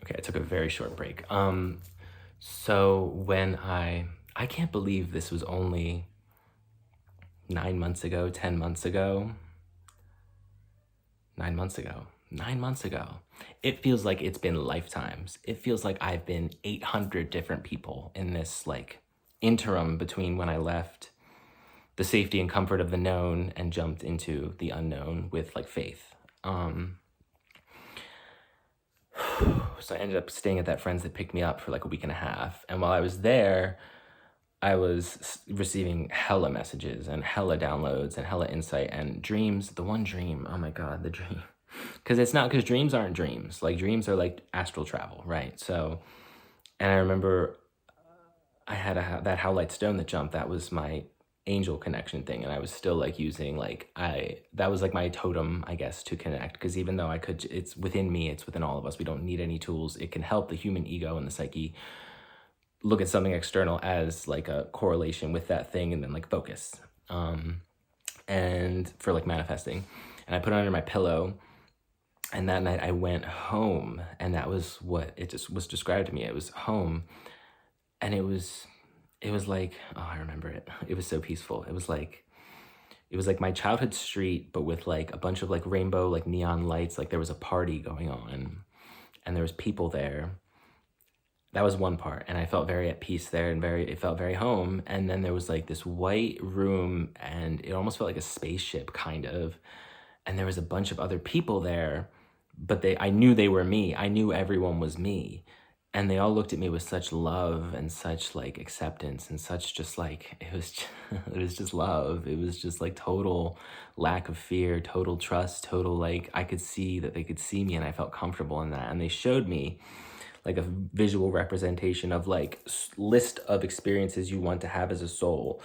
Okay, I took a very short break. So when I can't believe this was only 9 months ago, 10 months ago, 9 months ago, 9 months ago. It feels like it's been lifetimes. It feels like I've been 800 different people in this like interim between when I left the safety and comfort of the known and jumped into the unknown with like faith. So I ended up staying at that friend's that picked me up for like a week and a half. And while I was there, I was receiving hella messages and hella downloads and hella insight and dreams. The one dream, oh my God, the dream. Because dreams aren't dreams. Like dreams are like astral travel, right? So, and I remember I had that howlite stone that jumped. That was my angel connection thing, and I was still like using that was like my totem, I guess, to connect. Because even though it's within me, it's within all of us. We don't need any tools. It can help the human ego and the psyche look at something external as like a correlation with that thing, and then like focus, and for like manifesting. And I put it under my pillow. And that night I went home, and that was what it just was described to me. It was home, and it was like, oh, I remember it. It was so peaceful. It was like my childhood street, but with like a bunch of like rainbow, like neon lights. Like there was a party going on, and there was people there. That was one part, and I felt very at peace there, and it felt very home. And then there was like this white room, and it almost felt like a spaceship kind of. And there was a bunch of other people there, but I knew they were me. I knew everyone was me. And they all looked at me with such love and such like acceptance and such just like, it was just love. It was just like total lack of fear, total trust, total like, I could see that they could see me, and I felt comfortable in that. And they showed me like a visual representation of like list of experiences you want to have as a soul,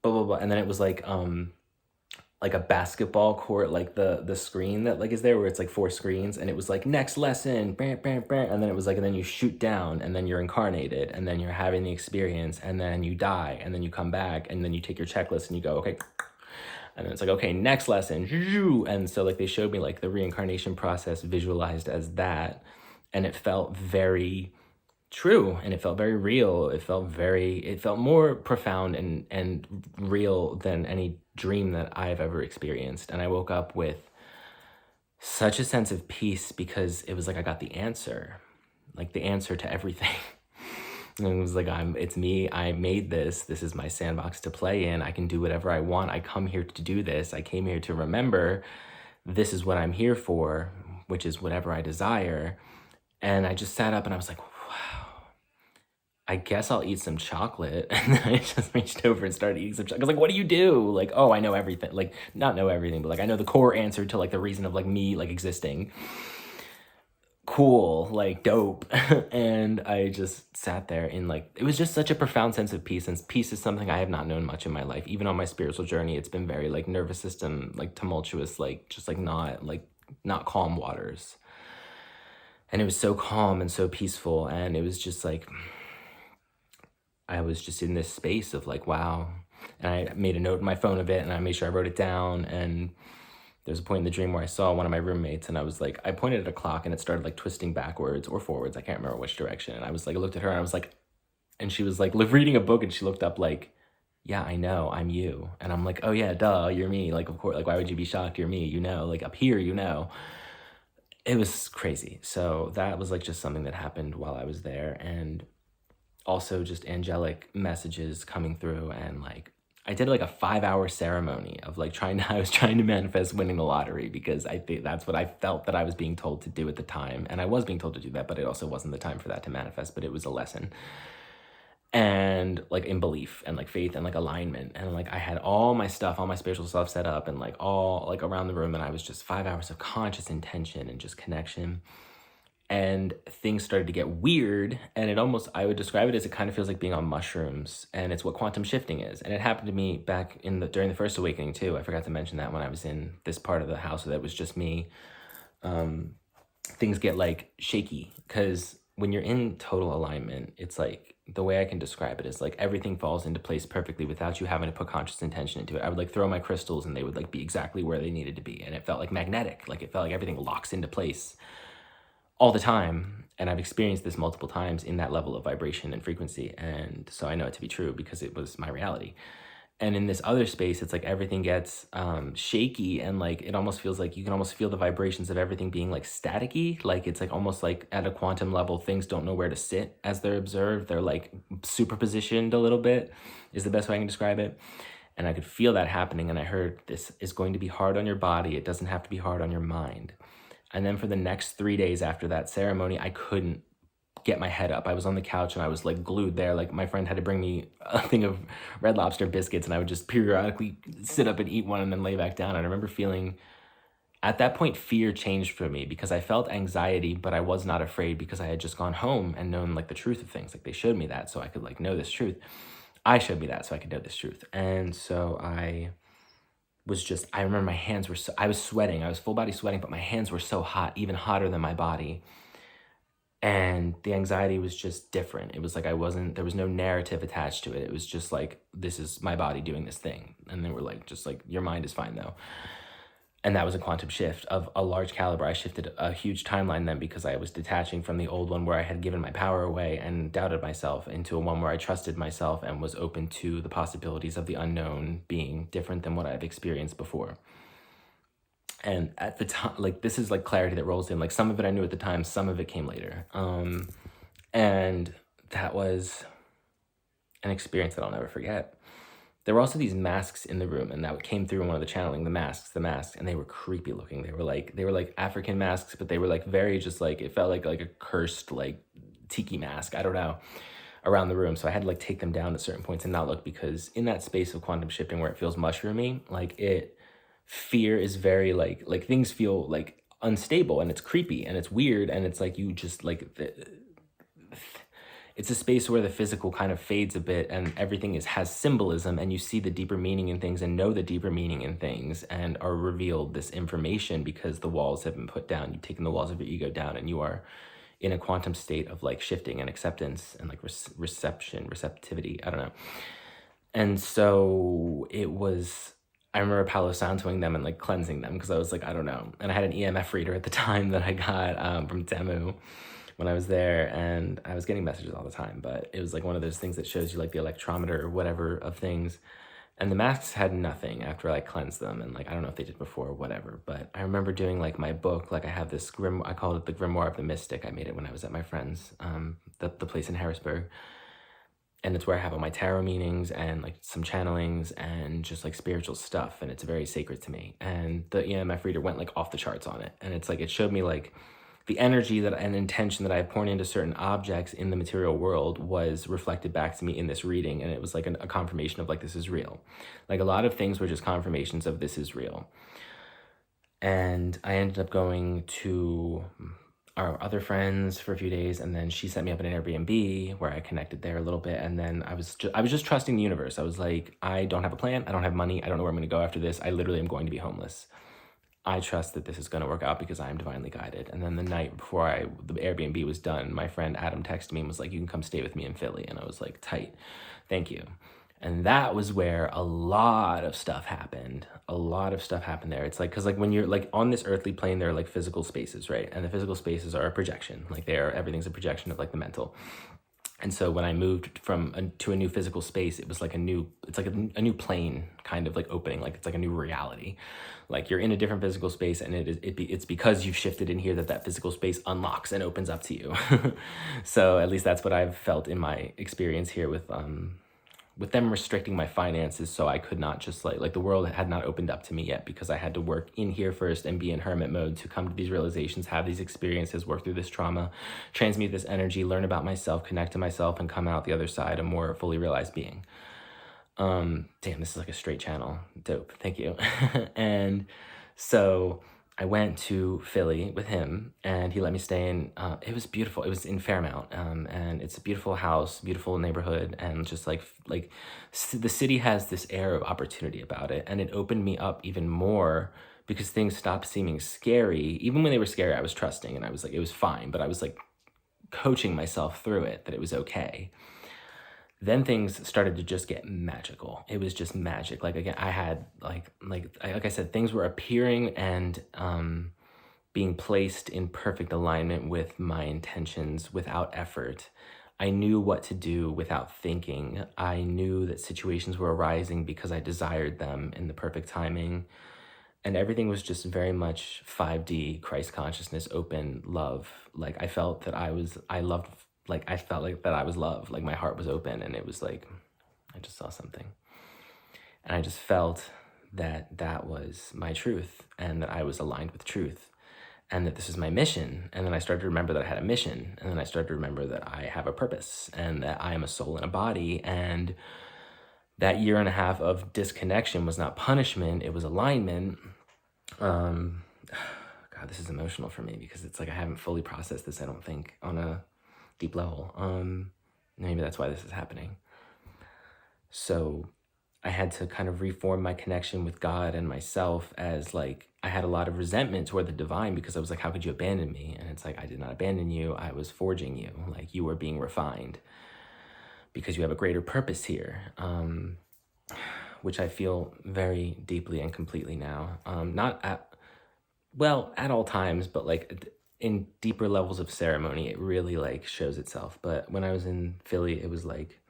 blah, blah, blah. And then it was like a basketball court, like the screen that like is there where it's like 4 screens, and it was like next lesson, bam, bam, bam, and then it was like, and then you shoot down, and then you're incarnated, and then you're having the experience, and then you die, and then you come back, and then you take your checklist and you go, okay, and then it's like, okay, next lesson, and so like they showed me like the reincarnation process visualized as that, and it felt very true, and it felt very real. It felt more profound and real than any dream that I've ever experienced. And I woke up with such a sense of peace, because it was like I got the answer to everything. And it was like, it's me, I made this is my sandbox to play in. I can do whatever I want. I come here to do this. I came here to remember this is what I'm here for, which is whatever I desire. And I just sat up and I was like, I guess I'll eat some chocolate. And then I just reached over and started eating some chocolate. I was like, what do you do? Like, oh, I know everything. Like, not know everything, but like, I know the core answer to like the reason of like me like existing. Cool, like dope. And I just sat there in like, it was just such a profound sense of peace. And peace is something I have not known much in my life. Even on my spiritual journey, it's been very like nervous system, like tumultuous, like just like not calm waters. And it was so calm and so peaceful. And it was just like, I was just in this space of like, wow. And I made a note in my phone of it, and I made sure I wrote it down. And there's a point in the dream where I saw one of my roommates, and I was like, I pointed at a clock, and it started like twisting backwards or forwards. I can't remember which direction. And I was like, I looked at her, and I was like, and she was like reading a book, and she looked up like, yeah, I know, I'm you. And I'm like, oh yeah, duh, you're me. Like, of course, like, why would you be shocked? You're me, like up here, It was crazy. So that was like just something that happened while I was there. And also just angelic messages coming through, and like I did like a 5-hour ceremony of like I was trying to manifest winning the lottery, because I think that's what I felt that I was being told to do at the time. And I was being told to do that, but it also wasn't the time for that to manifest, but it was a lesson. And like in belief and like faith and like alignment, and like I had all my spiritual stuff set up, and like all like around the room, and I was just 5 hours of conscious intention and just connection. And things started to get weird, and I would describe it as, it kind of feels like being on mushrooms, and it's what quantum shifting is. And it happened to me back during the first awakening too. I forgot to mention that when I was in this part of the house that was just me. Things get like shaky, because when you're in total alignment, it's like, the way I can describe it is like everything falls into place perfectly without you having to put conscious intention into it. I would like throw my crystals, and they would like be exactly where they needed to be, and it felt like magnetic. Like it felt like everything locks into place all the time. And I've experienced this multiple times in that level of vibration and frequency. And so I know it to be true because it was my reality. And in this other space, it's like everything gets shaky, and like it almost feels like you can almost feel the vibrations of everything being like staticky. Like it's like almost like at a quantum level, things don't know where to sit as they're observed. They're like superpositioned a little bit, is the best way I can describe it. And I could feel that happening. And I heard, this is going to be hard on your body. It doesn't have to be hard on your mind. And then for the next 3 days after that ceremony, I couldn't get my head up. I was on the couch and I was like glued there. Like my friend had to bring me a thing of Red Lobster biscuits, and I would just periodically sit up and eat one and then lay back down. And I remember feeling, at that point, fear changed for me because I felt anxiety, but I was not afraid because I had just gone home and known like the truth of things. Like they showed me that so I could like know this truth. I showed me that so I could know this truth. And so I remember my hands were I was sweating. I was full body sweating, but my hands were so hot, even hotter than my body. And the anxiety was just different. It was like there was no narrative attached to it. It was just like, this is my body doing this thing. And then we're like, just like, your mind is fine though. And that was a quantum shift of a large caliber. I shifted a huge timeline then because I was detaching from the old one where I had given my power away and doubted myself, into a one where I trusted myself and was open to the possibilities of the unknown being different than what I've experienced before. And at the time, like, this is like clarity that rolls in. Like some of it I knew at the time, some of it came later. And that was an experience that I'll never forget. There were also these masks in the room, and that came through in one of the channeling, the masks, and they were creepy looking. They were like African masks, but they were like very just like, it felt like a cursed like tiki mask, I don't know, around the room. So I had to like take them down at certain points and not look, because in that space of quantum shifting where it feels mushroomy, like fear is very like things feel like unstable, and it's creepy and it's weird, and it's like you just like it's a space where the physical kind of fades a bit and everything has symbolism, and you see the deeper meaning in things and know the deeper meaning in things and are revealed this information because the walls have been put down. You've taken the walls of your ego down, and you are in a quantum state of like shifting and acceptance and like receptivity, I don't know. And so I remember Palo Santoing them and like cleansing them because I was like, I don't know. And I had an EMF reader at the time that I got from Temu when I was there, and I was getting messages all the time, but it was like one of those things that shows you like the electrometer or whatever of things. And the masks had nothing after I cleansed them, and like I don't know if they did before or whatever, but I remember doing like my book, like I have this I called it the Grimoire of the Mystic. I made it when I was at my friend's, the place in Harrisburg. And it's where I have all my tarot meanings and like some channelings and just like spiritual stuff. And it's very sacred to me. And the EMF reader went like off the charts on it. And it's like, it showed me like the energy and intention that I had poured into certain objects in the material world was reflected back to me in this reading. And it was like a confirmation of like, this is real. Like a lot of things were just confirmations of this is real. And I ended up going to our other friends for a few days, and then she set me up in an Airbnb where I connected there a little bit. And then I was just trusting the universe. I was like, I don't have a plan. I don't have money. I don't know where I'm going to go after this. I literally am going to be homeless. I trust that this is going to work out because I am divinely guided. And then the night before the Airbnb was done, my friend Adam texted me and was like, you can come stay with me in Philly. And I was like, tight, thank you. And that was where a lot of stuff happened. A lot of stuff happened there. It's like, because like when you're like on this earthly plane, there are like physical spaces, right? And the physical spaces are a projection. Like everything's a projection of like the mental. And so when I moved to a new physical space, it was like a new plane kind of like opening. Like it's like a new reality. Like you're in a different physical space, and it's because you've shifted in here that physical space unlocks and opens up to you. So at least that's what I've felt in my experience here with them restricting my finances, so I could not just like the world had not opened up to me yet, because I had to work in here first and be in hermit mode to come to these realizations, have these experiences, work through this trauma, transmute this energy, learn about myself, connect to myself, and come out the other side a more fully realized being. Damn, this is like a straight channel. Dope. Thank you. And so I went to Philly with him, and he let me stay in, it was beautiful. It was in Fairmount, and it's a beautiful house, beautiful neighborhood, and just like the city has this air of opportunity about it, and it opened me up even more because things stopped seeming scary. Even when they were scary, I was trusting, and I was like, it was fine, but I was like coaching myself through it, that it was okay. Then things started to just get magical. It was just magic. Like again, I had like I said, things were appearing and being placed in perfect alignment with my intentions without effort. I knew what to do without thinking. I knew that situations were arising because I desired them in the perfect timing. And everything was just very much 5D, Christ consciousness, open love. Like I felt that I loved, like I felt like that I was loved. Like my heart was open, and it was like, I just saw something. And I just felt that that was my truth, and that I was aligned with truth, and that this is my mission. And then I started to remember that I had a mission. And then I started to remember that I have a purpose, and that I am a soul in a body. And that year and a half of disconnection was not punishment, it was alignment. God, this is emotional for me because it's like I haven't fully processed this, I don't think, on a deep level. Maybe that's why this is happening. So I had to kind of reform my connection with God and myself, as like I had a lot of resentment toward the divine, because I was like, how could you abandon me? And it's like, I did not abandon you. I was forging you. Like you were being refined because you have a greater purpose here, which I feel very deeply and completely now. Not at all times, but like in deeper levels of ceremony, it really like shows itself. But when I was in Philly, it was like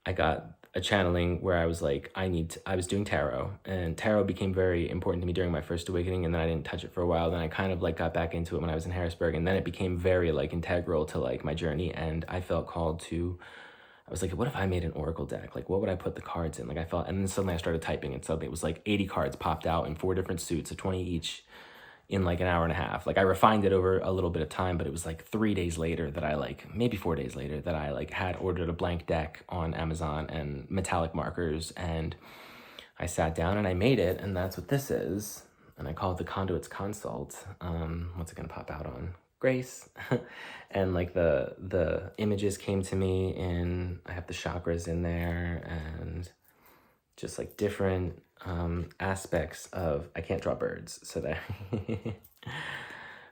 I got a channeling where I was like, I was doing tarot, and tarot became very important to me during my first awakening, and then I didn't touch it for a while. Then I kind of like got back into it when I was in Harrisburg, and then it became very like integral to like my journey. And I felt called to, I was like, what if I made an oracle deck? Like, what would I put the cards in? Like I felt, and then suddenly I started typing, and suddenly it was like 80 cards popped out in 4 different suits of 20 each in like an hour and a half. Like I refined it over a little bit of time, but it was like 3 days later that I like, maybe 4 days later, that I like had ordered a blank deck on Amazon and metallic markers, and I sat down and I made it, and that's what this is. And I call it the Conduits Consult. What's it gonna pop out on? Grace. And like the images came to me, and I have the chakras in there, and just like different aspects of, I can't draw birds, so that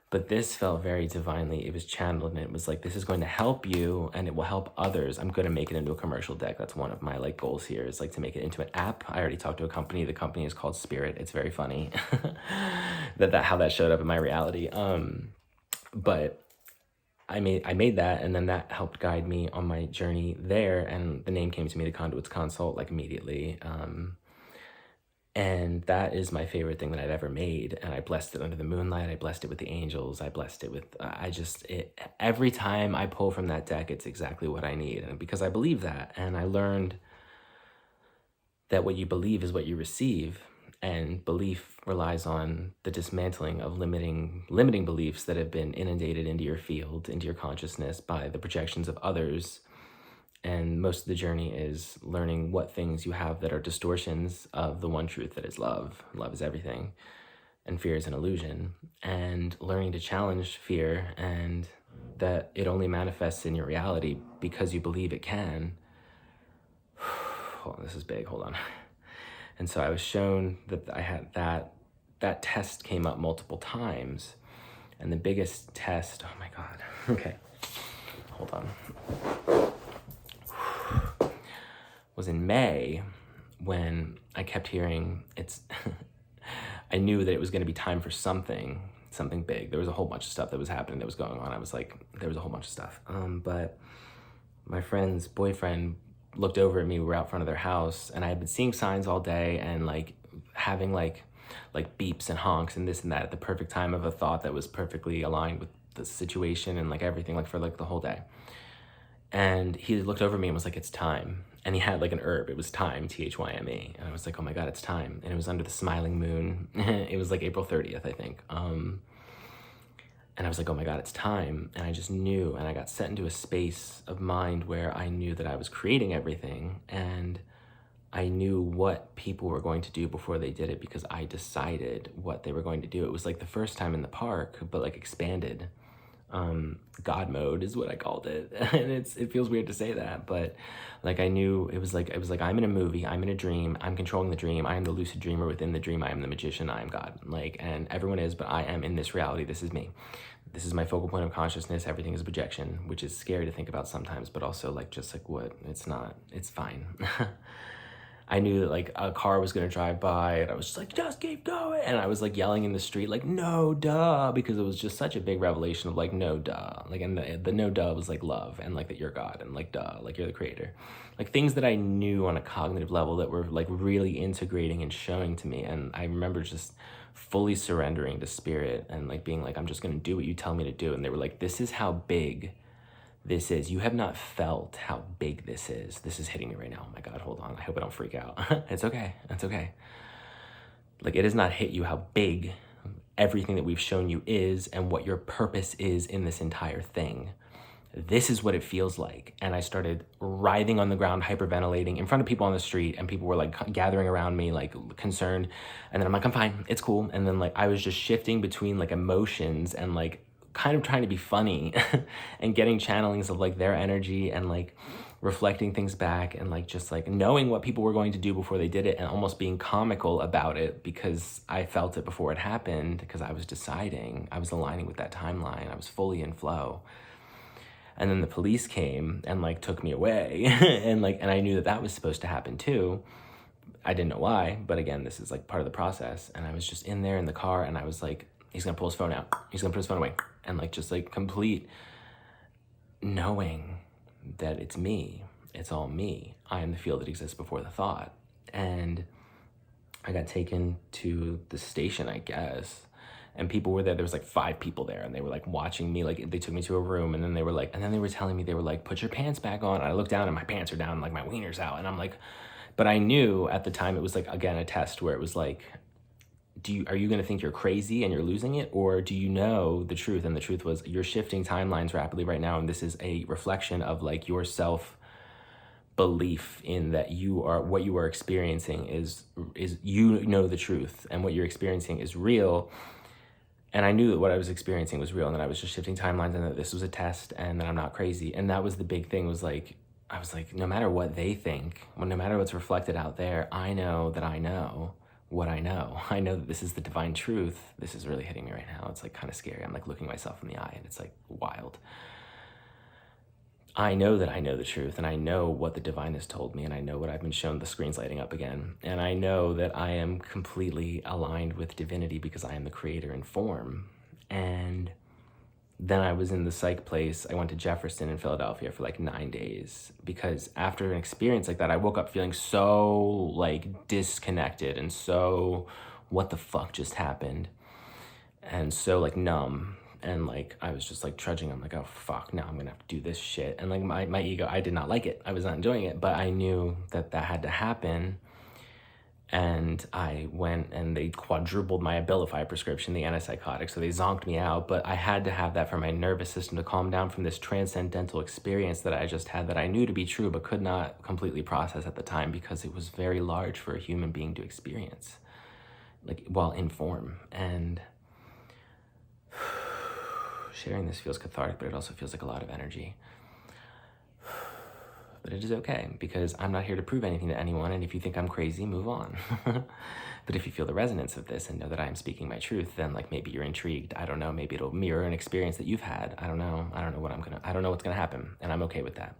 but this felt very divinely, it was channeled, and it was like, this is going to help you and it will help others. I'm going to make it into a commercial deck. That's one of my like goals here, is like to make it into an app. I already talked to a company. The company is called Spirit. It's very funny that how that showed up in my reality. But I made that, and then that helped guide me on my journey there, and the name came to me, the Conduits Consult, like immediately. And that is my favorite thing that I've ever made. And I blessed it under the moonlight. I blessed it with the angels. I blessed it with, every time I pull from that deck, it's exactly what I need. And because I believe that, and I learned that what you believe is what you receive. And belief relies on the dismantling of limiting beliefs that have been inundated into your field, into your consciousness by the projections of others. And most of the journey is learning what things you have that are distortions of the one truth that is love. Love is everything, and fear is an illusion. And learning to challenge fear, and that it only manifests in your reality because you believe it can. Oh, this is big, hold on. And so I was shown that I had that test came up multiple times. And the biggest test, oh my God, okay, hold on. Was in May, when I kept hearing I knew that it was going to be time for something big. There was a whole bunch of stuff that was happening, that was going on. I was like, there was a whole bunch of stuff. But my friend's boyfriend looked over at me. We were out front of their house, and I had been seeing signs all day, and like having like beeps and honks and this and that at the perfect time of a thought that was perfectly aligned with the situation and like everything, like for like the whole day. And he looked over at me and was like, it's time. And he had like an herb. It was time, THYME. And I was like, oh my God, it's time. And it was under the smiling moon. It was like April 30th, I think. And I was like, oh my God, it's time. And I just knew, and I got set into a space of mind where I knew that I was creating everything. And I knew what people were going to do before they did it, because I decided what they were going to do. It was like the first time in the park, but like expanded. God mode is what I called it. And it feels weird to say that, but like I knew it was like I'm in a movie, I'm in a dream, I'm controlling the dream, I am the lucid dreamer within the dream, I am the magician, I am God. Like, and everyone is, but I am in this reality. This is me. This is my focal point of consciousness. Everything is a projection, which is scary to think about sometimes, but also like just like what, it's not, it's fine. I knew that like a car was gonna drive by, and I was just like, just keep going. And I was like yelling in the street, like, no, duh, because it was just such a big revelation of like, no, duh. Like, and the no, duh was like love, and like that you're God, and like, duh, like you're the creator. Like things that I knew on a cognitive level that were like really integrating and showing to me. And I remember just fully surrendering to spirit and like being like, I'm just gonna do what you tell me to do. And they were like, this is how big this is. You have not felt how big this is. This is hitting me right now. Oh my God, hold on. I hope I don't freak out. It's okay. It's okay. Like, it has not hit you how big everything that we've shown you is and what your purpose is in this entire thing. This is what it feels like. And I started writhing on the ground, hyperventilating in front of people on the street, and people were like gathering around me, like concerned. And then I'm like, I'm fine, it's cool. And then like I was just shifting between like emotions and like kind of trying to be funny and getting channelings of like their energy and like reflecting things back and like just like knowing what people were going to do before they did it and almost being comical about it because I felt it before it happened, because I was deciding, I was aligning with that timeline, I was fully in flow. And then the police came and like took me away and I knew that that was supposed to happen too. I didn't know why, but again, this is like part of the process. And I was just in there in the car and I was like, he's gonna pull his phone out, he's gonna put his phone away, and like just like complete knowing that it's me, it's all me. I am the field that exists before the thought. And I got taken to the station, I guess, and people were there. There was like 5 people there, and they were like watching me. Like they took me to a room, and then they were like, and then they were telling me, they were like, put your pants back on. And I looked down, and my pants are down, and like my wiener's out, and I'm like, but I knew at the time it was like, again, a test where it was like, are you gonna think you're crazy and you're losing it, or do you know the truth? And the truth was, you're shifting timelines rapidly right now, and this is a reflection of like your self belief in that you are, what you are experiencing is you know the truth, and what you're experiencing is real. And I knew that what I was experiencing was real, and that I was just shifting timelines, and that this was a test, and that I'm not crazy. And that was the big thing, was like, I was like, no matter what they think, no matter what's reflected out there, I know that I know what I know. I know that this is the divine truth. This is really hitting me right now. It's like kind of scary. I'm like looking myself in the eye, and it's like wild. I know that I know the truth, and I know what the divine has told me, and I know what I've been shown. The screen's lighting up again. And I know that I am completely aligned with divinity because I am the creator in form. And then I was in the psych place. I went to Jefferson in Philadelphia for like 9 days, because after an experience like that, I woke up feeling so like disconnected and so, what the fuck just happened? And so like numb. And like, I was just like trudging. I'm like, oh fuck, now I'm gonna have to do this shit. And like my ego, I did not like it. I was not enjoying it, but I knew that that had to happen. And I went, and they quadrupled my Abilify prescription, the antipsychotic. So they zonked me out, but I had to have that for my nervous system to calm down from this transcendental experience that I just had, that I knew to be true, but could not completely process at the time because it was very large for a human being to experience, like while in form. And sharing this feels cathartic, but it also feels like a lot of energy. But it is okay, because I'm not here to prove anything to anyone, and if you think I'm crazy, move on. But if you feel the resonance of this and know that I am speaking my truth, then like maybe you're intrigued. I don't know, maybe it'll mirror an experience that you've had. I don't know. I don't know what's gonna happen, and I'm okay with that.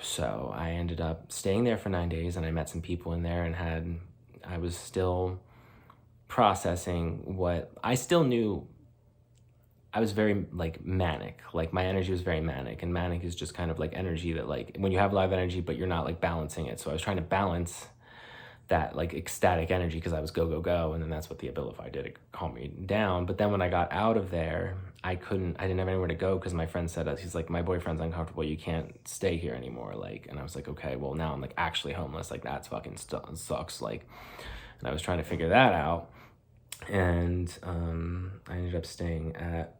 So I ended up staying there for 9 days, and I met some people in there, and I was still processing what I still knew. I was very like manic, like my energy was very manic, and manic is just kind of like energy that like when you have live energy, but you're not like balancing it. So I was trying to balance that like ecstatic energy, because I was go, go, go. And then that's what the Abilify did, it calmed me down. But then when I got out of there, I didn't have anywhere to go, because my friend said, he's like, my boyfriend's uncomfortable, you can't stay here anymore. Like, and I was like, okay, well now I'm like actually homeless. Like that's fucking sucks. Like, and I was trying to figure that out. And I ended up staying at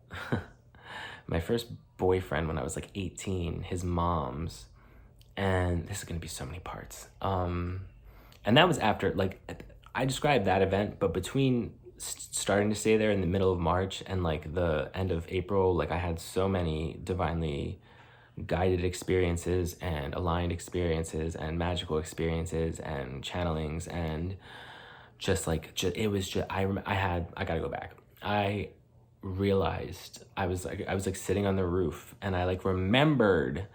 my first boyfriend when I was like 18, his mom's, and this is gonna be so many parts. And that was after, like, I described that event, but between starting to stay there in the middle of March and like the end of April, like I had so many divinely guided experiences and aligned experiences and magical experiences and channelings, and just like, it was just, I gotta go back. I realized I was like sitting on the roof, and I like remembered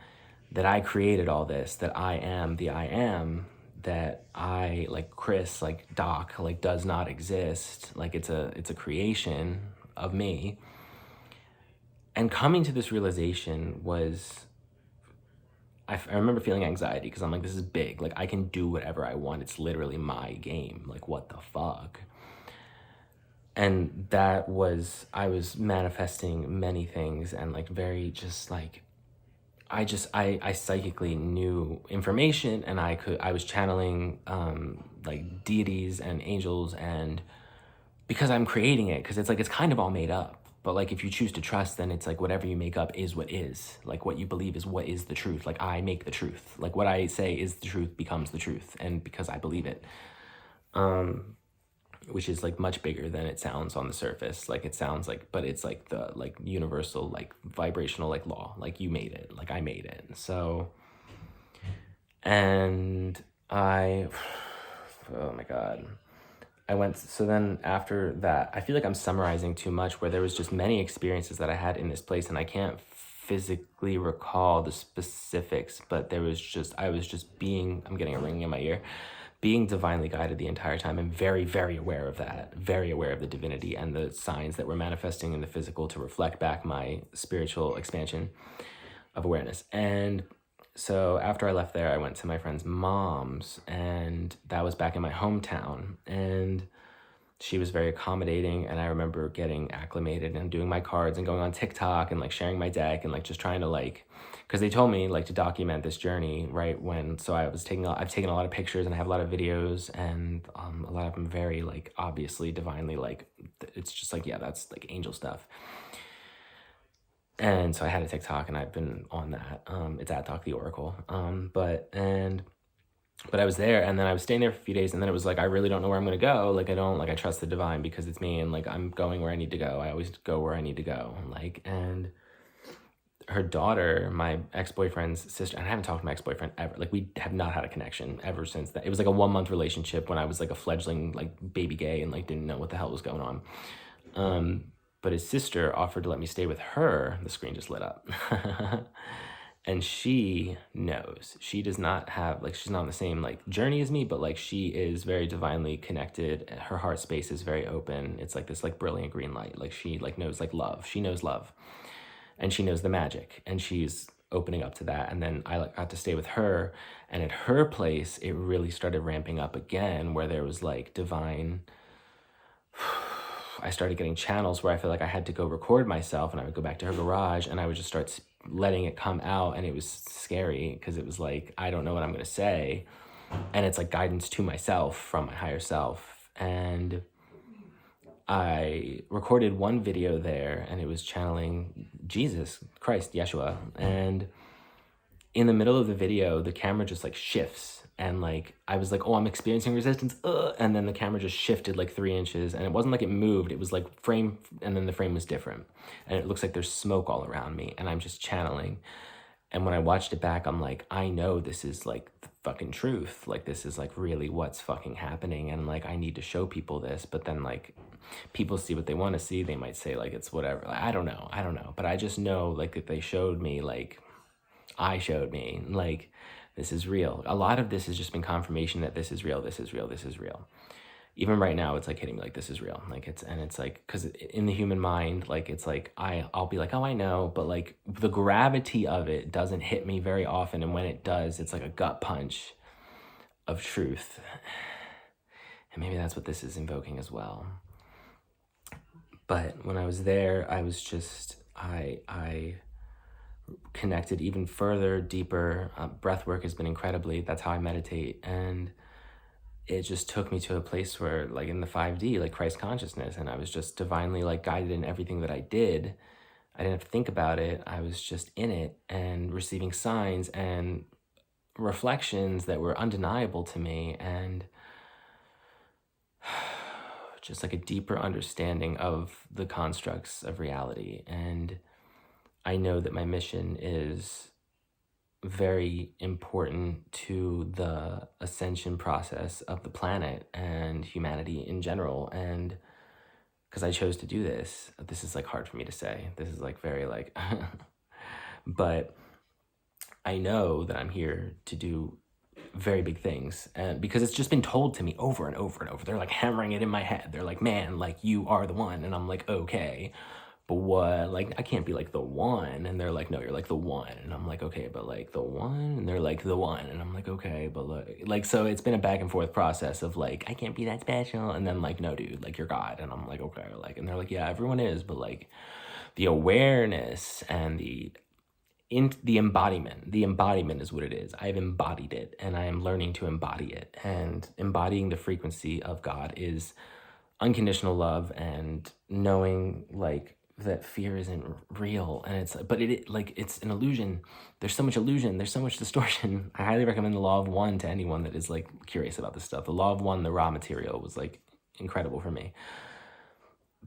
that I created all this, that I am the I am, that I, like Chris, like Doc, like does not exist, like it's a creation of me. And coming to this realization was, I remember feeling anxiety because I'm like, this is big, like I can do whatever I want, it's literally my game, like what the fuck. And that was, I was manifesting many things, and like very just like, I psychically knew information, and I was channeling like deities and angels, and because I'm creating it, because it's like, it's kind of all made up. But like, if you choose to trust, then it's like whatever you make up is what is. Like what you believe is what is the truth. Like I make the truth. Like what I say is the truth becomes the truth, and because I believe it. Which is like much bigger than it sounds on the surface. Like it sounds like, but it's like the like universal, like vibrational, like law, like you made it, like I made it. So, and I, oh my God. So then after that, I feel like I'm summarizing too much, where there was just many experiences that I had in this place, and I can't physically recall the specifics, but I was just being, I'm getting a ringing in my ear, being divinely guided the entire time, and very, very aware of that, very aware of the divinity and the signs that were manifesting in the physical to reflect back my spiritual expansion of awareness. And so after I left there, I went to my friend's mom's, and that was back in my hometown. And she was very accommodating, and I remember getting acclimated and doing my cards and going on TikTok and like sharing my deck and like just trying to like, because they told me like to document this journey, right? So I've taken a lot of pictures, and I have a lot of videos, and a lot of them very like obviously divinely, like it's just like, yeah, that's like angel stuff. And so I had a TikTok, and I've been on that. It's at Doc the Oracle. But I was there, and then I was staying there for a few days, and then it was like, I really don't know where I'm going to go. Like, I trust the divine because it's me, and like, I'm going where I need to go. I always go where I need to go. Like, and her daughter, my ex-boyfriend's sister, and I haven't talked to my ex-boyfriend ever. Like, we have not had a connection ever since that. It was like a 1-month relationship when I was like a fledgling, like baby gay, and like didn't know what the hell was going on. But his sister offered to let me stay with her. The screen just lit up. And she knows. She does not have, like, she's not on the same, like, journey as me, but, like, she is very divinely connected. Her heart space is very open. It's, like, this, like, brilliant green light. Like, she, like, knows, like, love. She knows love. And she knows the magic. And she's opening up to that. And then I, like, got to stay with her. And at her place, it really started ramping up again, where there was, like, divine... I started getting channels where I feel like I had to go record myself, and I would go back to her garage, and I would just start letting it come out, and it was scary because it was like, I don't know what I'm going to say, and it's like guidance to myself from my higher self. And I recorded one video there, and it was channeling Jesus Christ, Yeshua, and in the middle of the video, the camera just like shifts, and like I was like, oh, I'm experiencing resistance, and then the camera just shifted like 3 inches, and it wasn't like it moved, it was like frame, and then the frame was different, and it looks like there's smoke all around me, and I'm just channeling. And when I watched it back, I'm like, I know this is like the fucking truth, like this is like really what's fucking happening, and like I need to show people this. But then like people see what they want to see, they might say like it's whatever, like, I don't know, but I just know like that they showed me, like I showed me, like, this is real. A lot of this has just been confirmation that this is real, this is real, this is real. Even right now, it's like hitting me like, this is real. Like it's like, because in the human mind, like it's like, I'll be like, oh, I know, but like the gravity of it doesn't hit me very often. And when it does, it's like a gut punch of truth. And maybe that's what this is invoking as well. But when I was there, I was just, I connected even further, deeper. Breath work has been incredibly, that's how I meditate. And it just took me to a place where, like in the 5D, like Christ consciousness, and I was just divinely like guided in everything that I did. I didn't have to think about it. I was just in it and receiving signs and reflections that were undeniable to me, and just like a deeper understanding of the constructs of reality. And I know that my mission is very important to the ascension process of the planet and humanity in general. And because I chose to do this is like hard for me to say. This is like very like, but I know that I'm here to do very big things, and because it's just been told to me over and over and over. They're like hammering it in my head. They're like, man, like you are the one. And I'm like, okay, but what? Like, I can't be like the one. And they're like, no, you're like the one. And I'm like, okay, but like the one. And they're like, the one. And I'm like, okay, but like, so it's been a back and forth process of like, I can't be that special. And then like, no, dude, like you're God. And I'm like, okay, like, and they're like, yeah, everyone is, but like the awareness and the embodiment is what it is. I've embodied it, and I am learning to embody it. And embodying the frequency of God is unconditional love, and knowing like that fear isn't real, and it's but like it's an illusion. There's so much illusion, there's so much distortion. I highly recommend the Law of One to anyone that is like curious about this stuff. The Law of One, the raw material, was like incredible for me.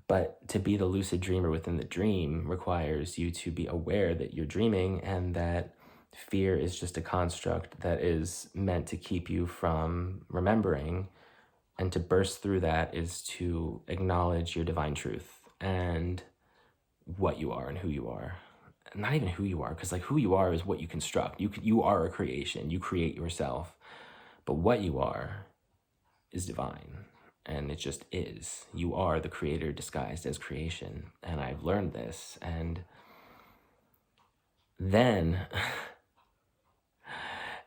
But to be the lucid dreamer within the dream requires you to be aware that you're dreaming, and that fear is just a construct that is meant to keep you from remembering. And to burst through that is to acknowledge your divine truth and what you are and who you are. Not even who you are, because like who you are is what you construct. You are a creation. You create yourself. But what you are is divine. And it just is. You are the creator disguised as creation. And I've learned this. And then,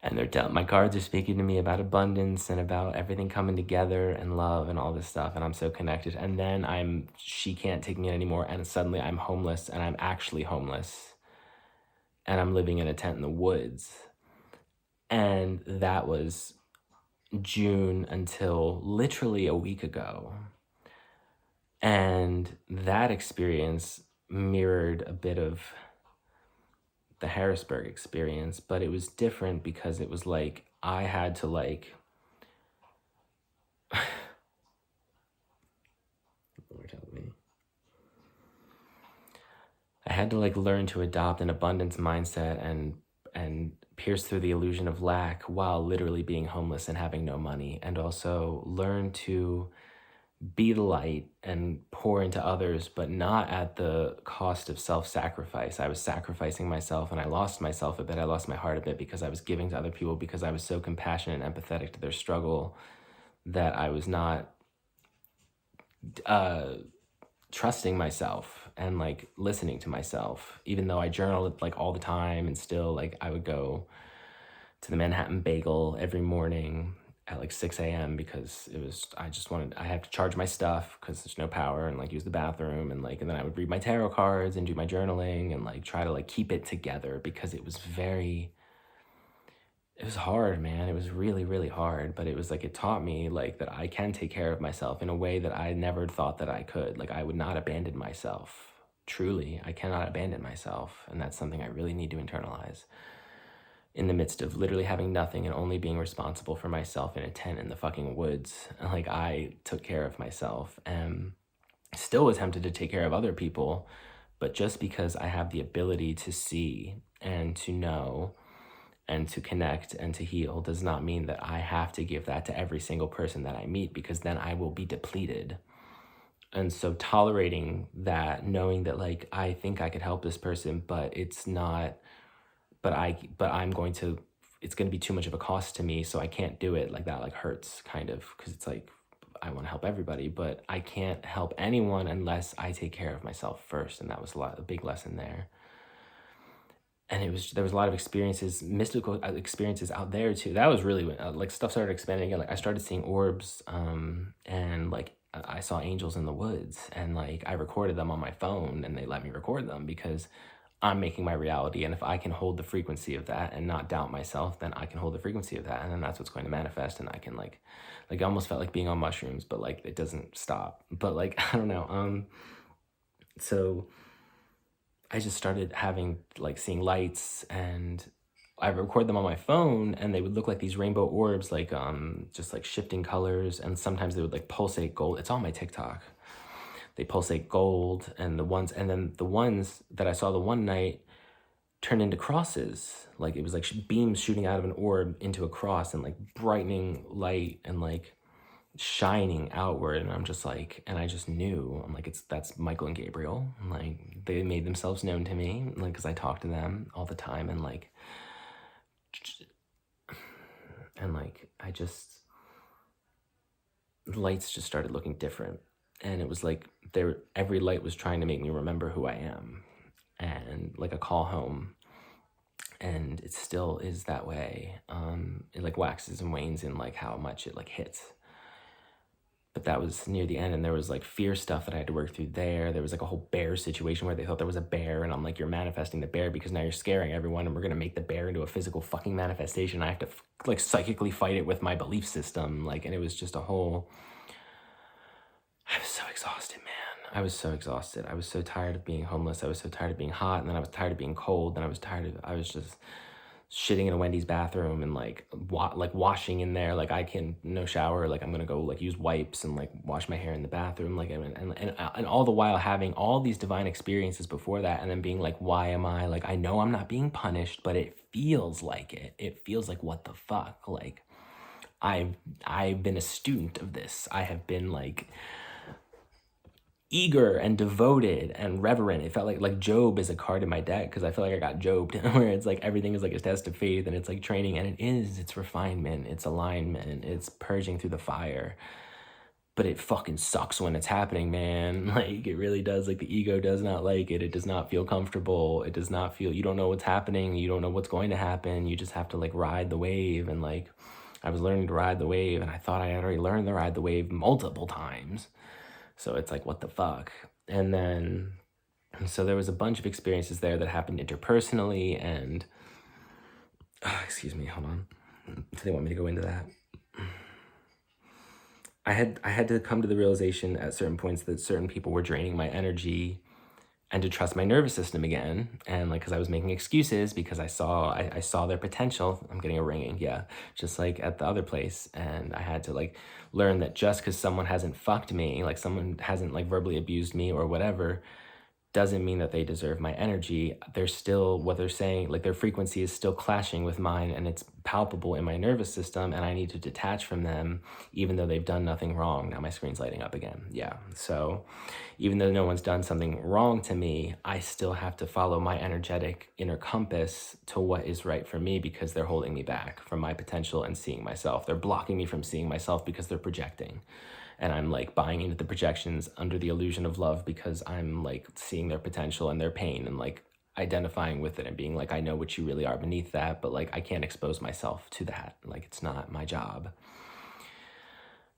and they're telling, my cards are speaking to me about abundance and about everything coming together and love and all this stuff. And I'm so connected. And then she can't take me in anymore. And suddenly I'm homeless, and I'm actually homeless. And I'm living in a tent in the woods. And that was June until literally a week ago. And that experience mirrored a bit of the Harrisburg experience, but it was different because it was like I had to like Lord help me. I had to like learn to adopt an abundance mindset and pierce through the illusion of lack while literally being homeless and having no money, and also learn to be the light and pour into others, but not at the cost of self-sacrifice. I was sacrificing myself, and I lost myself a bit. I lost my heart a bit because I was giving to other people because I was so compassionate and empathetic to their struggle that I was not trusting myself and like listening to myself, even though I journaled like all the time. And still like I would go to the Manhattan Bagel every morning at like 6 a.m. because I have to charge my stuff because there's no power, and like use the bathroom, and then I would read my tarot cards and do my journaling and like try to like keep it together, because it was hard, man. It was really, really hard, but it was like, it taught me like that I can take care of myself in a way that I never thought that I could. Like I would not abandon myself. Truly, I cannot abandon myself. And that's something I really need to internalize. In the midst of literally having nothing and only being responsible for myself in a tent in the fucking woods, like I took care of myself and still was tempted to take care of other people. But just because I have the ability to see and to know and to connect and to heal does not mean that I have to give that to every single person that I meet, because then I will be depleted. And so tolerating that, knowing that like I think I could help this person, but it's not, but I'm going to, it's going to be too much of a cost to me, so I can't do it. Like that like hurts kind of, because it's like I want to help everybody, but I can't help anyone unless I take care of myself first. And that was a big lesson there. And there was a lot of experiences, mystical experiences out there too. That was really when like stuff started expanding again. Like I started seeing orbs, and like I saw angels in the woods, and like I recorded them on my phone, and they let me record them because I'm making my reality. And if I can hold the frequency of that and not doubt myself, then I can hold the frequency of that, and then that's what's going to manifest. And I can like I almost felt like being on mushrooms, but like it doesn't stop. But like I don't know. So I just started seeing lights, and I record them on my phone, and they would look like these rainbow orbs, like just like shifting colors, and sometimes they would like pulsate gold. It's on my TikTok. They pulsate gold, and then the ones that I saw the one night turned into crosses. Like it was like beams shooting out of an orb into a cross, and like brightening light and like shining outward. And I'm just like, and I just knew, I'm like, that's Michael and Gabriel. And like they made themselves known to me, like because I talk to them all the time. And like and like the lights just started looking different, and it was like every light was trying to make me remember who I am, and like a call home. And it still is that way. It like waxes and wanes in like how much it like hits. But that was near the end, and there was like fear stuff that I had to work through there. There was like a whole bear situation where they thought there was a bear, and I'm like, you're manifesting the bear because now you're scaring everyone, and we're gonna make the bear into a physical fucking manifestation. I have to like psychically fight it with my belief system, like, and it was just a whole. I was so exhausted, man. I was so exhausted. I was so tired of being homeless. I was so tired of being hot, and then I was tired of being cold. Then I was just shitting in a Wendy's bathroom and like washing in there. Like I can no shower. Like I'm gonna go like use wipes and like wash my hair in the bathroom. Like and all the while having all these divine experiences before that, and then being like, why am I like? I know I'm not being punished, but it feels like it. It feels like what the fuck. Like I've been a student of this. I have been like eager and devoted and reverent. It felt like Job is a card in my deck because I feel like I got Jobbed, where it's like everything is like a test of faith, and it's like training, and it's refinement, it's alignment, it's purging through the fire. But it fucking sucks when it's happening, man. Like it really does. Like the ego does not like it. It does not feel comfortable. It does not feel, you don't know what's happening. You don't know what's going to happen. You just have to like ride the wave. And like I was learning to ride the wave, and I thought I had already learned to ride the wave multiple times. So it's like, what the fuck? And so there was a bunch of experiences there that happened interpersonally, and excuse me, hold on. Do they want me to go into that? I had to come to the realization at certain points that certain people were draining my energy, and to trust my nervous system again. And like, cause I was making excuses because I saw their potential. I'm getting a ringing, yeah, just like at the other place. And I had to like learn that just cause someone hasn't fucked me, like someone hasn't like verbally abused me or whatever, doesn't mean that they deserve my energy. They're still, what they're saying, like their frequency is still clashing with mine, and it's palpable in my nervous system, and I need to detach from them even though they've done nothing wrong. Now my screen's lighting up again. Yeah, so even though no one's done something wrong to me, I still have to follow my energetic inner compass to what is right for me, because they're holding me back from my potential and seeing myself. They're blocking me from seeing myself because they're projecting. And I'm like buying into the projections under the illusion of love because I'm like seeing their potential and their pain, and like identifying with it and being like, I know what you really are beneath that, but like I can't expose myself to that. Like it's not my job.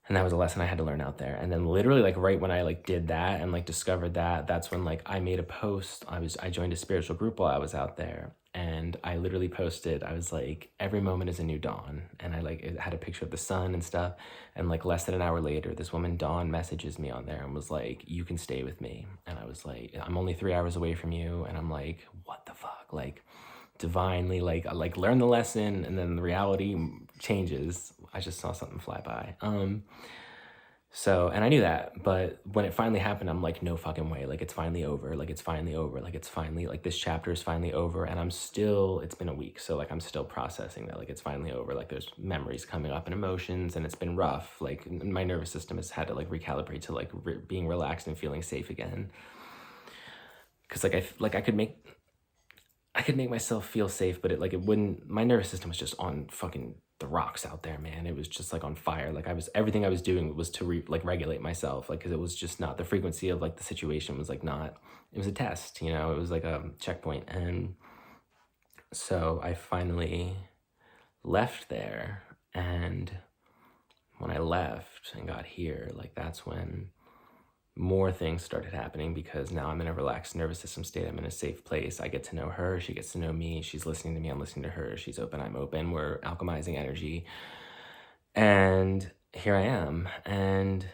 And that was a lesson I had to learn out there. And then literally like right when I like did that and like discovered that, that's when like I made a post. I joined a spiritual group while I was out there. And I literally posted, I was like, every moment is a new dawn. And I like it had a picture of the sun and stuff. And like less than an hour later, this woman, Dawn, messages me on there and was like, you can stay with me. And I was like, I'm only 3 hours away from you. And I'm like, what the fuck? Like divinely, like learn the lesson, and then the reality changes. I just saw something fly by. So, and I knew that, but when it finally happened, I'm like, no fucking way. Like, it's finally over. Like, it's finally over. Like, it's finally, like, this chapter is finally over. And I'm still, it's been a week. So, like, I'm still processing that. Like, it's finally over. Like, there's memories coming up and emotions, and it's been rough. Like, my nervous system has had to, like, recalibrate to, like, being relaxed and feeling safe again. Because, I could make myself feel safe, but it wouldn't, my nervous system was just on fucking the rocks out there, man. It was just like on fire. Like everything I was doing was to regulate myself. Like, cause it was just not, the frequency of like the situation was like not, it was a test, you know, it was like a checkpoint. And so I finally left there. And when I left and got here, like that's when more things started happening, because now I'm in a relaxed nervous system state. I'm in a safe place. I get to know her. She gets to know me. She's listening to me. I'm listening to her. She's open. I'm open. We're alchemizing energy. And here I am, and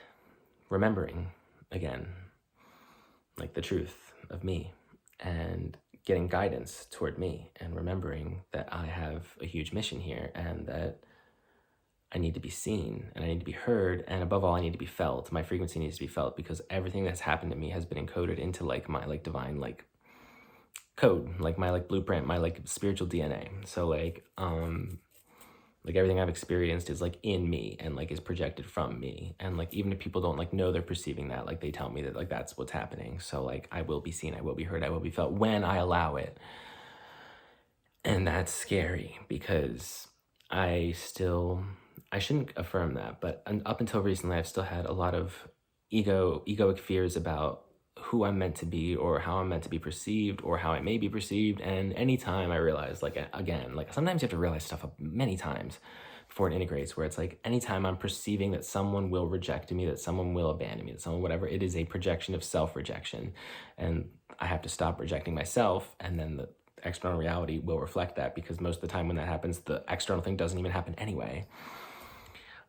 remembering again, like the truth of me, and getting guidance toward me, and remembering that I have a huge mission here, and that I need to be seen, and I need to be heard, and above all, I need to be felt. My frequency needs to be felt, because everything that's happened to me has been encoded into like my like divine like code, like my like blueprint, my like spiritual DNA. So like everything I've experienced is like in me and like is projected from me. And like even if people don't like know they're perceiving that, like they tell me that like that's what's happening. So like I will be seen, I will be heard, I will be felt when I allow it. And that's scary because I still, I shouldn't affirm that, but up until recently, I've still had a lot of egoic fears about who I'm meant to be or how I'm meant to be perceived or how I may be perceived. And anytime I realize, like, again, like sometimes you have to realize stuff many times before it integrates, where it's like anytime I'm perceiving that someone will reject me, that someone will abandon me, that someone, whatever, it is a projection of self-rejection. And I have to stop rejecting myself, and then the external reality will reflect that, because most of the time when that happens, the external thing doesn't even happen anyway.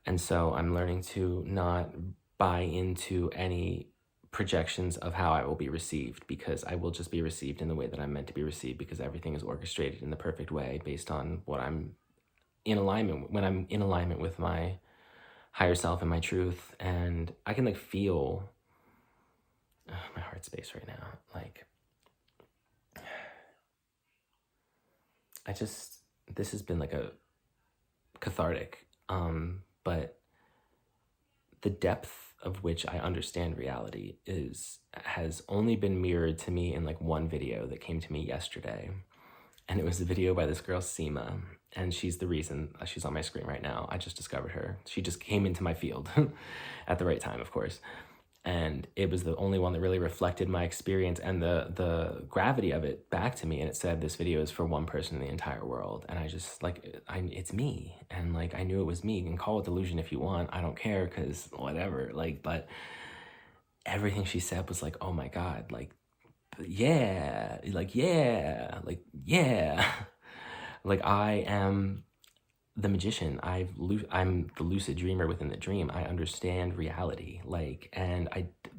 And so I'm learning to not buy into any projections of how I will be received, because I will just be received in the way that I'm meant to be received, because everything is orchestrated in the perfect way based on what I'm in alignment, when I'm in alignment with my higher self and my truth. And I can like feel my heart space right now. Like, this has been like a cathartic, but the depth of which I understand reality has only been mirrored to me in like one video that came to me yesterday. And it was a video by this girl, Seema, and she's the reason she's on my screen right now. I just discovered her. She just came into my field at the right time, of course. And it was the only one that really reflected my experience and the gravity of it back to me. And it said, this video is for one person in the entire world. And I just like, it's me. And like, I knew it was me. You can call it delusion if you want. I don't care, because whatever. Like, but everything she said was like, oh my God, like, yeah, like, yeah, like, yeah. Like, I am the magician. I'm the lucid dreamer within the dream. I understand reality. Like, and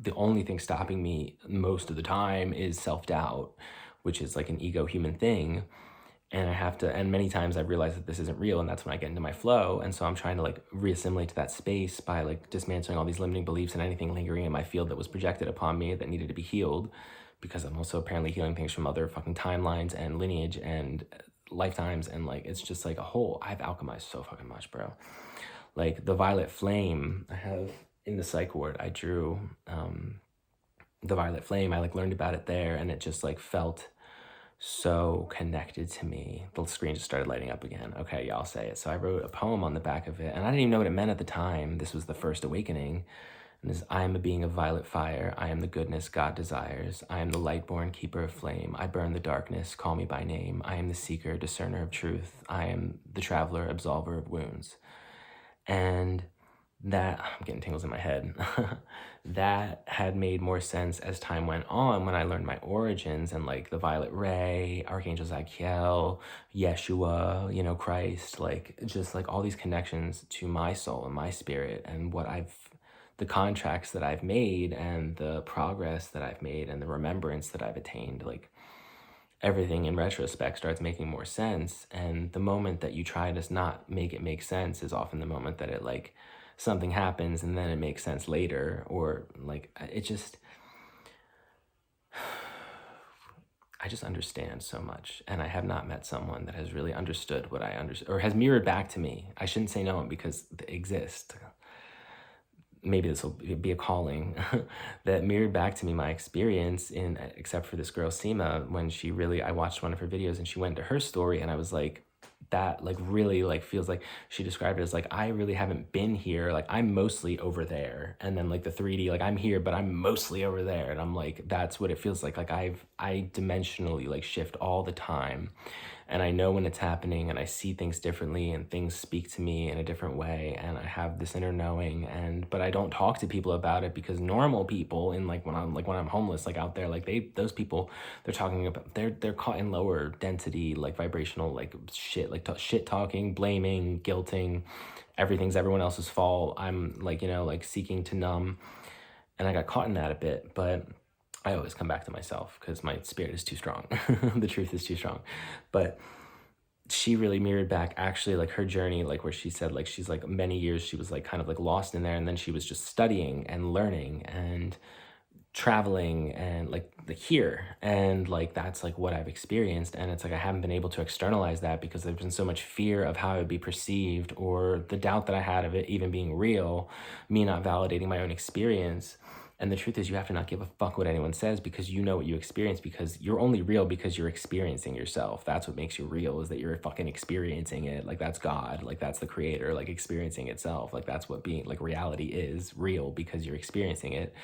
the only thing stopping me most of the time is self-doubt, which is like an ego human thing. And I have to, and many times I've realized that this isn't real, and that's when I get into my flow. And so I'm trying to like reassimilate to that space by like dismantling all these limiting beliefs and anything lingering in my field that was projected upon me that needed to be healed, because I'm also apparently healing things from other fucking timelines and lineage and lifetimes. And like, it's just like a whole, I've alchemized so fucking much, bro. Like the violet flame I have in the psych ward, I drew the violet flame. I like learned about it there, and it just like felt so connected to me. The screen just started lighting up again. Okay, yeah, I'll say it. So I wrote a poem on the back of it, and I didn't even know what it meant at the time. This was the first awakening. And this: I am a being of violet fire. I am the goodness God desires. I am the light-born keeper of flame. I burn the darkness. Call me by name. I am the seeker, discerner of truth. I am the traveler, absolver of wounds. And that, I'm getting tingles in my head. That had made more sense as time went on, when I learned my origins and like the violet ray, Archangel Zachiel, Yeshua, you know, Christ, like just like all these connections to my soul and my spirit, and the contracts that I've made and the progress that I've made and the remembrance that I've attained. Like, everything in retrospect starts making more sense. And the moment that you try to not make it make sense is often the moment that it like something happens and then it makes sense later. Or like, I just understand so much, and I have not met someone that has really understood what I understand, or has mirrored back to me. I shouldn't say no, because they exist. Maybe this will be a calling that mirrored back to me my experience in, except for this girl Seema, when I watched one of her videos and she went to her story, and I was like, that like really like feels like, she described it as like, I really haven't been here, like I'm mostly over there. And then like the 3D, like I'm here but I'm mostly over there. And I'm like, that's what it feels like I dimensionally like shift all the time, and I know when it's happening, and I see things differently, and things speak to me in a different way, and I have this inner knowing. But I don't talk to people about it, because normal people, in like when I'm homeless, like out there, like those people, they're talking about, they're caught in lower density, like vibrational, like shit, like shit talking, blaming, guilting, everything's everyone else's fault. I'm like, you know, like seeking to numb, and I got caught in that a bit. But I always come back to myself, because my spirit is too strong. The truth is too strong. But she really mirrored back actually like her journey, like where she said like she's like many years she was like kind of like lost in there, and then she was just studying and learning and traveling and like here, and like that's like what I've experienced. And it's like I haven't been able to externalize that, because there's been so much fear of how it would be perceived, or the doubt that I had of it even being real, me not validating my own experience. And the truth is, you have to not give a fuck what anyone says, because you know what you experience, because you're only real because you're experiencing yourself. That's what makes you real, is that you're fucking experiencing it. Like, that's God. Like, that's the creator, like, experiencing itself. Like, that's what being, like, reality is real, because you're experiencing it.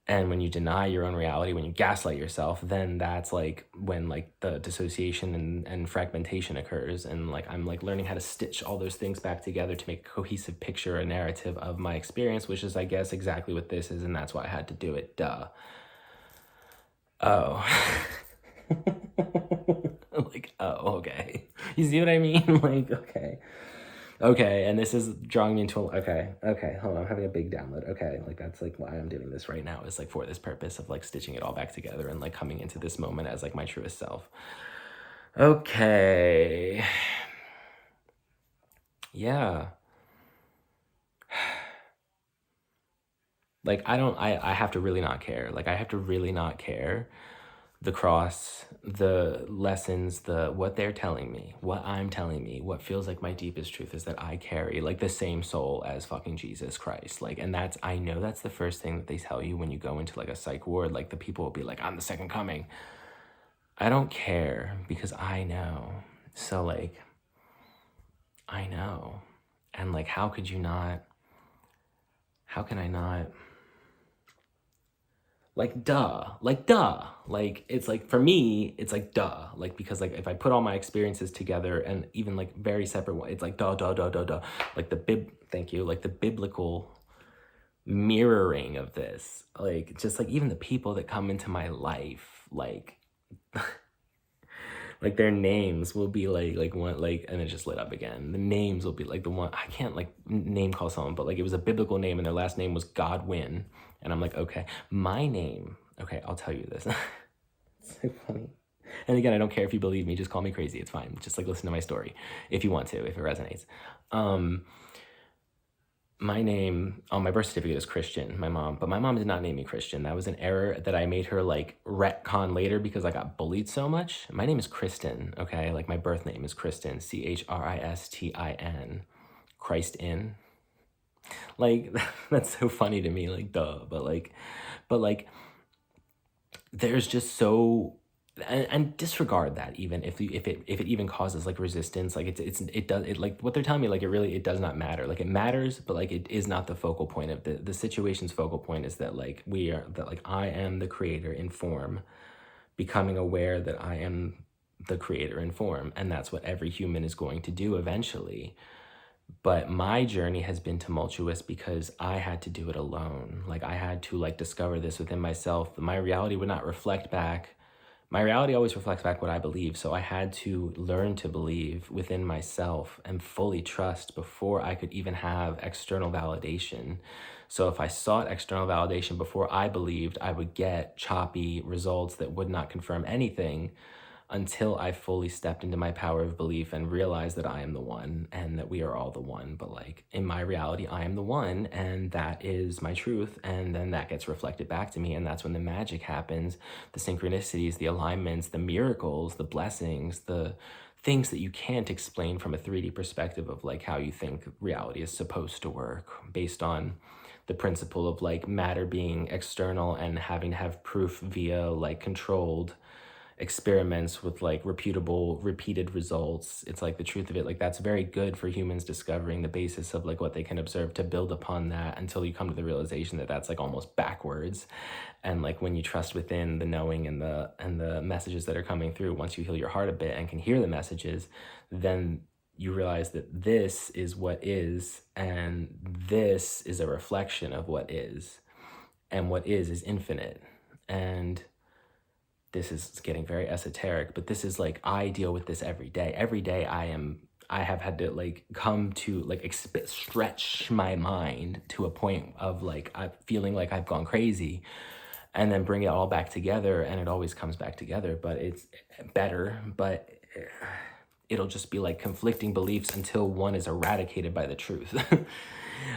And when you deny your own reality, when you gaslight yourself, then that's like when like the dissociation and fragmentation occurs. And like I'm like learning how to stitch all those things back together to make a cohesive picture, a narrative of my experience, which is, I guess, exactly what this is. And that's why I had to do it. Duh. Oh. Like, oh, okay. You see what I mean? Like, okay. Okay, and this is drawing me into, okay, hold on, I'm having a big download. Okay, like, that's like why I'm doing this right now, is like for this purpose of like stitching it all back together and like coming into this moment as like my truest self. Okay. Yeah. Like, I have to really not care. Like, I have to really not care. The cross, the lessons, what they're telling me, what I'm telling me, what feels like my deepest truth is that I carry like the same soul as fucking Jesus Christ. Like, and that's, I know that's the first thing that they tell you when you go into like a psych ward. Like, the people will be like, I'm the second coming. I don't care, because I know. So like, I know. And like, how can I not? Like, duh, like, it's like, for me, it's like, duh, like, because like, if I put all my experiences together, and even like very separate one, it's like, duh, like thank you, like the biblical mirroring of this, like, just like even the people that come into my life, like, like their names will be like one, like, and it just lit up again. The names will be like the one, I can't like name call someone, but like it was a biblical name and their last name was Godwin. And I'm like, okay, my name, okay, I'll tell you this. It's so funny. And again, I don't care if you believe me, just call me crazy. It's fine. Just like listen to my story if you want to, if it resonates. My name on my birth certificate is Christian, my mom, but my mom did not name me Christian. That was an error that I made her like retcon later because I got bullied so much. My name is Kristen, okay? Like my birth name is Kristen, Christin. Christ in. Like, that's so funny to me, like, duh, but like, there's just so, and disregard that, even if it even causes like resistance, like it does, it like what they're telling me, like it does not matter. Like, it matters, but like it is not the focal point of the situation's focal point is that like I am the creator in form, becoming aware that I am the creator in form, and that's what every human is going to do eventually. But my journey has been tumultuous because I had to do it alone. Like, I had to like discover this within myself. My reality would not reflect back. My reality always reflects back what I believe. So I had to learn to believe within myself and fully trust before I could even have external validation. So if I sought external validation before I believed, I would get choppy results that would not confirm anything, until I fully stepped into my power of belief and realized that I am the one and that we are all the one. But like, in my reality, I am the one, and that is my truth. And then that gets reflected back to me. And that's when the magic happens, the synchronicities, the alignments, the miracles, the blessings, the things that you can't explain from a 3D perspective of like how you think reality is supposed to work, based on the principle of like matter being external and having to have proof via like controlled experiments with like repeated results. It's like the truth of it, like that's very good for humans discovering the basis of like what they can observe, to build upon that until you come to the realization that that's like almost backwards. And like when you trust within the knowing and the messages that are coming through, once you heal your heart a bit and can hear the messages, then you realize that this is what is, and this is a reflection of what is, and what is infinite. And this is getting very esoteric, but this is like, I deal with this every day. Every day I have had to like come to like stretch my mind to a point of like, I'm feeling like I've gone crazy, and then bring it all back together. And it always comes back together, but it's better, but it'll just be like conflicting beliefs until one is eradicated by the truth.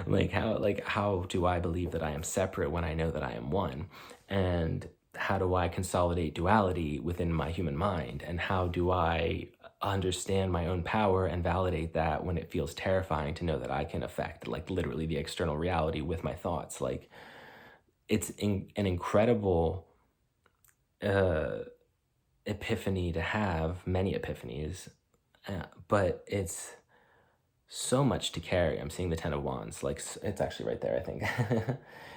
Like how do I believe that I am separate when I know that I am one? And how do I consolidate duality within my human mind? And how do I understand my own power and validate that when it feels terrifying to know that I can affect like literally the external reality with my thoughts? Like, an incredible epiphany to have, many epiphanies, but it's so much to carry. I'm seeing the Ten of Wands, like it's actually right there, I think.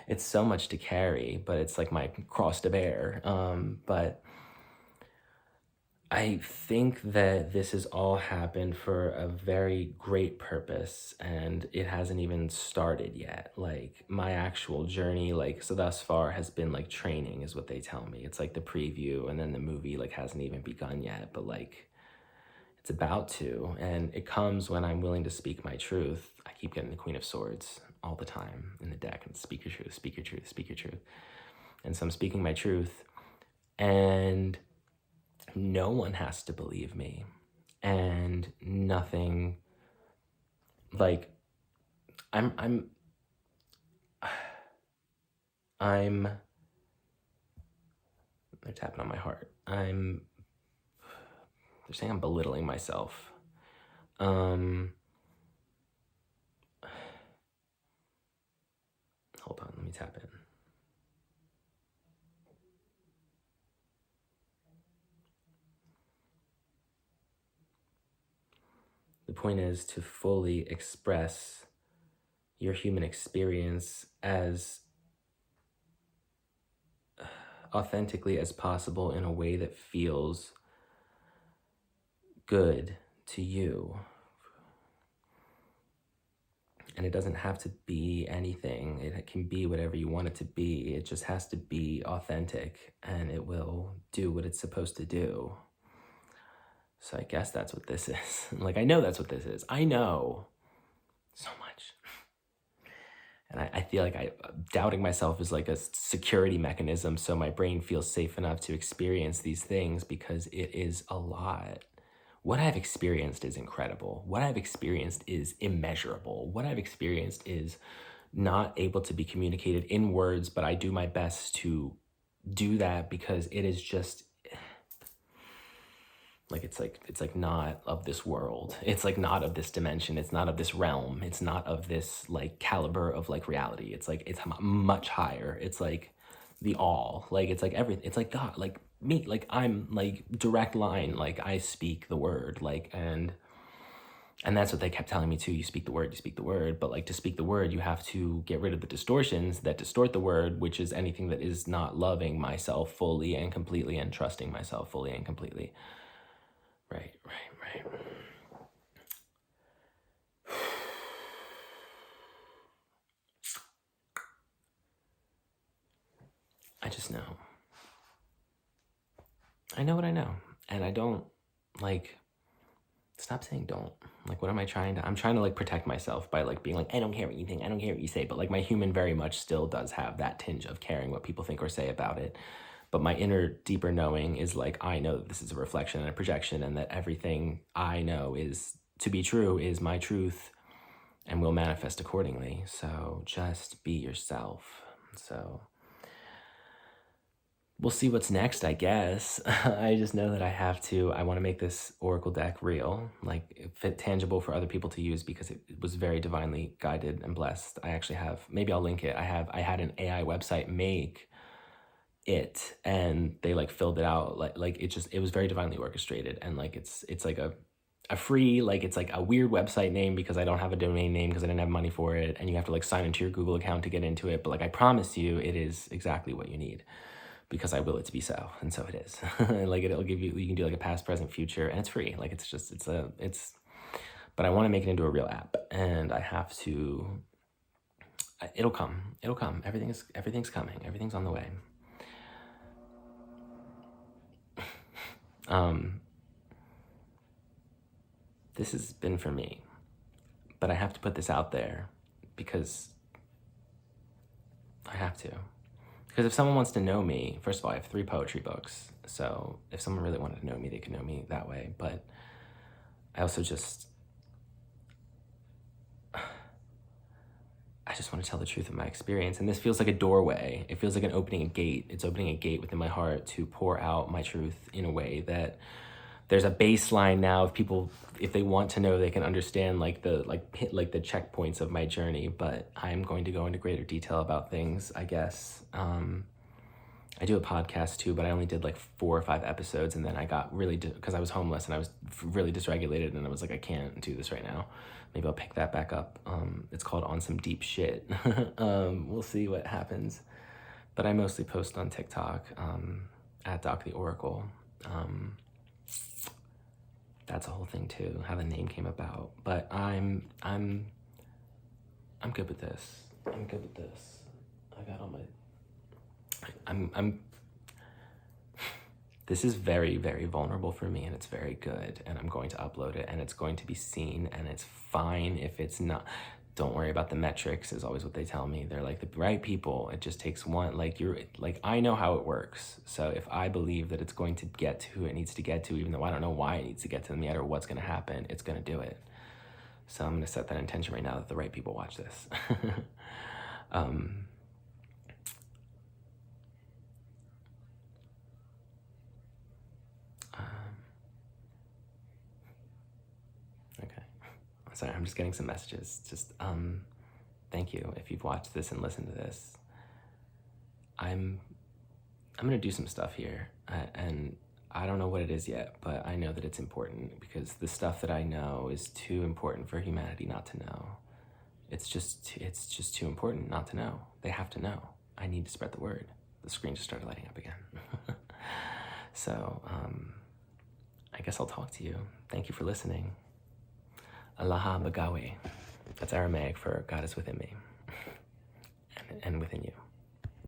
It's so much to carry, but it's like my cross to bear. But I think that this has all happened for a very great purpose, and it hasn't even started yet. Like my actual journey, like, so thus far has been like training is what they tell me. It's like the preview, and then the movie like hasn't even begun yet, but like it's about to, and it comes when I'm willing to speak my truth. I keep getting the Queen of Swords all the time in the deck, and speak your truth, speak your truth, speak your truth. And so I'm speaking my truth, and no one has to believe me, and nothing, like, I'm they're tapping on my heart. They're saying I'm belittling myself. Hold on, let me tap in. The point is to fully express your human experience as authentically as possible in a way that feels good to you. And it doesn't have to be anything. It can be whatever you want it to be. It just has to be authentic, and it will do what it's supposed to do. So I guess that's what this is. Like, I know that's what this is. I know so much. And I feel like doubting myself is like a security mechanism, so my brain feels safe enough to experience these things because it is a lot. What I've experienced is incredible. What I've experienced is immeasurable. What I've experienced is not able to be communicated in words, but I do my best to do that because it is just like it's like not of this world. It's like not of this dimension. It's not of this realm. It's not of this like caliber of like reality. It's like it's much higher. It's like the all. Like it's like everything. It's like God. Like me. Like I'm like direct line. Like I speak the word. Like and that's what they kept telling me too. You speak the word. You speak the word. But like to speak the word, you have to get rid of the distortions that distort the word, which is anything that is not loving myself fully and completely and trusting myself fully and completely. Right. I just know. I know what I know. And I don't, like, stop saying don't. Like, what am I trying to, I'm trying to, like, protect myself by, like, being like, I don't care what you think, I don't care what you say. But, like, my human very much still does have that tinge of caring what people think or say about it. But my inner, deeper knowing is, like, I know that this is a reflection and a projection, and that everything I know is to be true is my truth and will manifest accordingly. So just be yourself. So we'll see what's next, I guess. I just know that I want to make this Oracle deck real, like tangible for other people to use because it was very divinely guided and blessed. I actually have, maybe I'll link it. I had an AI website make it, and they like filled it out. Like it was very divinely orchestrated, and like it's like a free, like it's like a weird website name because I don't have a domain name because I didn't have money for it, and you have to like sign into your Google account to get into it. But like I promise you, it is exactly what you need because I will it to be so, and so it is. Like it'll give you can do like a past, present, future, and it's free. Like it's but I want to make it into a real app, and I have to. It'll come. Everything's coming. Everything's on the way. This has been for me, but I have to put this out there because I have to. Because if someone wants to know me, first of all, I have 3 poetry books. So if someone really wanted to know me, they could know me that way. But I also just want to tell the truth of my experience. And this feels like a doorway. It feels like opening a gate. It's opening a gate within my heart to pour out my truth in a way that there's a baseline now of people, if they want to know, they can understand like the the checkpoints of my journey. But I'm going to go into greater detail about things, I guess. I do a podcast too, but I only did like 4 or 5 episodes, and then I got really, because I was homeless and I was really dysregulated, and I was like, I can't do this right now. Maybe I'll pick that back up. It's called On Some Deep Shit. We'll see what happens. But I mostly post on TikTok, at Doc the Oracle. That's a whole thing too, how the name came about. But I'm good with this. I'm good with this. I got all my. This is very, very vulnerable for me, and it's very good, and I'm going to upload it, and it's going to be seen, and it's fine if it's not. Don't worry about the metrics, is always what they tell me. They're like, the right people, it just takes one, I know how it works. So if I believe that it's going to get to who it needs to get to, even though I don't know why it needs to get to, no matter what's gonna happen, it's gonna do it. So I'm gonna set that intention right now that the right people watch this. Okay. Sorry, I'm just getting some messages. Just, thank you if you've watched this and listened to this. I'm gonna do some stuff here, and I don't know what it is yet, but I know that it's important, because the stuff that I know is too important for humanity not to know. It's just too important not to know. They have to know. I need to spread the word. The screen just started lighting up again. So, I guess I'll talk to you. Thank you for listening. Allaha Bagawe. That's Aramaic for God is within me and within you.